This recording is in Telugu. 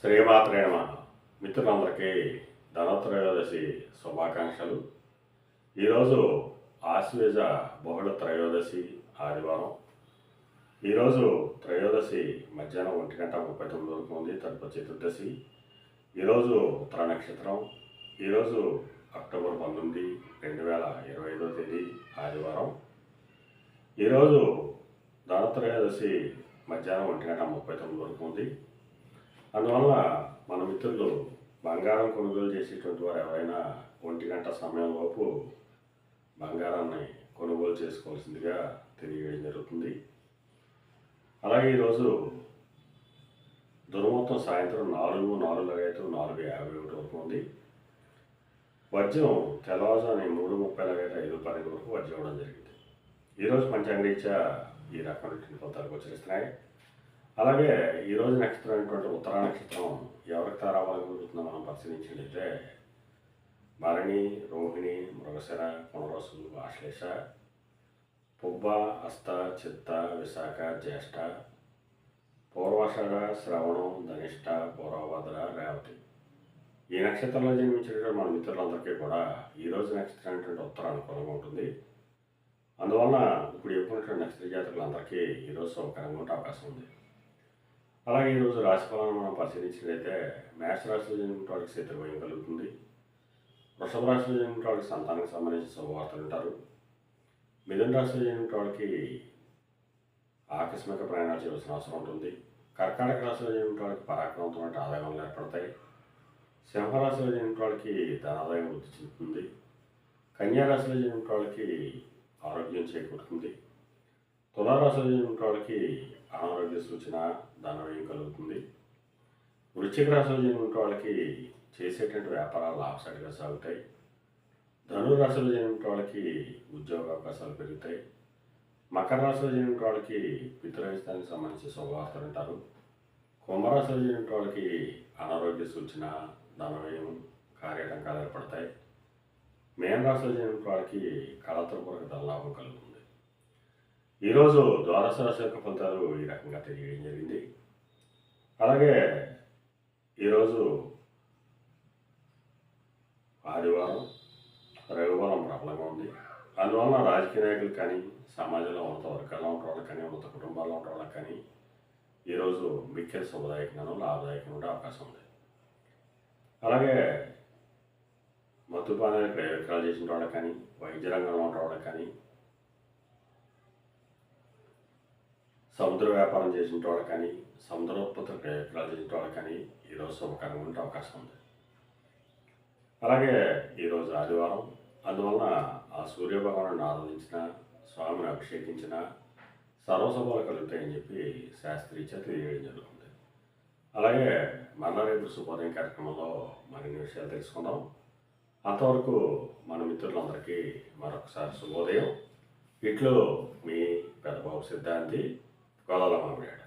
శ్రీమాత్రే నమః. మిత్రులందరికీ ధనత్రయోదశి శుభాకాంక్షలు. ఈరోజు ఆశ్వేజ బహుళ త్రయోదశి ఆదివారం. ఈరోజు త్రయోదశి మధ్యాహ్నం 1:39 వరకు ఉంది. తదుపరి చతుర్దశి. ఈరోజు ఉత్తర నక్షత్రం. ఈరోజు అక్టోబర్ 19, 2025 తేదీ ఆదివారం. ఈరోజు ధనత్రయోదశి మధ్యాహ్నం 1:39 వరకు ఉంది. అందువల్ల మన మిత్రులు బంగారం కొనుగోలు చేసేటువంటి వారు ఎవరైనా 1 సమయంలోపు బంగారాన్ని కొనుగోలు చేసుకోవాల్సిందిగా తెలియజేయడం జరుగుతుంది. అలాగే ఈరోజు దుర్ముహూర్తం సాయంత్రం 4:05 4:51 వరకు ఉంది. వజ్రం తెల్లవారుజామున 3:30 5:12 వరకు వజ్రం ఇవ్వడం జరిగింది. ఈరోజు పంచాంగరీత్యా ఈ రకమైనటువంటి ఫలితాలు గోచరిస్తున్నాయి. అలాగే ఈరోజు నక్షత్రం అయినటువంటి ఉత్తరా నక్షత్రం ఎవరికి తారావాలని కుదురుతుందో మనం పరిశీలించినట్లయితే భరణి, రోహిణి, మృగశిర, పునరసు, ఆశ్లేష, పుబ్బ, హస్త, చిత్త, విశాఖ, జ్యేష్ఠ, పూర్వాషాఢ, శ్రవణం, ధనిష్ట, పూర్వభద్ర, రేవతి. ఈ నక్షత్రంలో జన్మించినటువంటి మన మిత్రులందరికీ కూడా ఈరోజు నక్షత్రం అయినటువంటి ఉత్తర అనుకూలంగా ఉంటుంది. అందువలన ఇప్పుడు చెప్పినటువంటి నక్షత్ర జాతకులందరికీ ఈరోజు శుభకరంగా ఉండే అవకాశం ఉంది. అలాగే ఈరోజు రాశిఫలాన్ని మనం పరిశీలించినట్లయితే మేష రాశిలో జన్మించిన వాళ్ళకి శత్రుభయం కలుగుతుంది. వృషభ రాశిలో జన్మించిన వాళ్ళకి సంతానానికి సంబంధించిన శుభవార్తలు ఉంటారు. మిథున రాశిలో జన్మించిన వాళ్ళకి ఆకస్మిక ప్రయాణాలు చేయాల్సిన అవసరం ఉంటుంది. కర్కాటక రాశిలో జన్మించిన వాళ్ళకి పరాక్రమంతో ఆదాయాలు ఏర్పడతాయి. సింహరాశిలో జన్మించిన వాళ్ళకి ధనాదాయం వృద్ధి చెందుతుంది. కన్యా రాశిలో జన్మించిన వాళ్ళకి ఆరోగ్యం చేకూరుతుంది. తులారాశిలో జన్మించిన వాళ్ళకి అనారోగ్య సూచన, ధనవ్యయం కలుగుతుంది. వృశ్చిక రాశిలో జన్మించిన వాళ్ళకి చేసేటువంటి వ్యాపారాలు లాభసాటిగా సాగుతాయి. ధనురాశిలో జన్మించిన వాళ్ళకి ఉద్యోగ అవకాశాలు పెరుగుతాయి. మకర రాశిలో జన్మించిన వాళ్ళకి పితృస్థానికి సంబంధించిన శుభవార్తలు అంటారు. కుంభరాశిలో జన్మించిన వాళ్ళకి అనారోగ్య సూచన, ధనవ్యయం, కార్యాటంకాలు ఏర్పడతాయి. మేన రాశిలో జన్మించిన వాళ్ళకి కళతో కొరకు ధనలాభం కలుగుతుంది. ఈరోజు ద్వాదశ రాశి యొక్క ఫలితాలు ఈ రకంగా తెలియడం జరిగింది. అలాగే ఈరోజు ఆదివారం, రవివారం ప్రబలంగా ఉంది. అందువలన రాజకీయ నాయకులు కానీ, సమాజంలో ఉన్నత వర్గాల్లో ఉన్న వాళ్ళకి కానీ, ఉన్నత కుటుంబాల్లో ఉన్న వాళ్ళకి కానీ ఈరోజు మిక్కిలి శుభదాయకంగానూ లాభదాయకంగా ఉండే అవకాశం ఉంది. అలాగే మద్యపానానికి ప్రయోగాలు చేసిన వాళ్ళకి కానీ, వైద్య రంగంలో ఉన్న వాళ్ళకి కానీ, సముద్ర వ్యాపారం చేసిన వాళ్ళకి కానీ, సముద్రోత్పత్తి ప్రయోగాలు చేసిన వాళ్ళకి కానీ ఈరోజు శుభకరంగా ఉండే అవకాశం ఉంది. అలాగే ఈరోజు ఆదివారం. అందువలన ఆ సూర్యభగవాను ఆరాధించిన, స్వామిని అభిషేకించిన సర్వశుభాలు కలుగుతాయని చెప్పి శాస్త్రీరీత్యా తెలియజేయడం జరుగుతుంది. అలాగే మరలా రేపు శుభోదయం కార్యక్రమంలో మరిన్ని విషయాలు తెలుసుకుందాం. అంతవరకు మన మిత్రులందరికీ మరొకసారి శుభోదయం. ఇట్లు మీ పెద్దబాబు సిద్ధాంతి, గొల్లల మామిడాడ.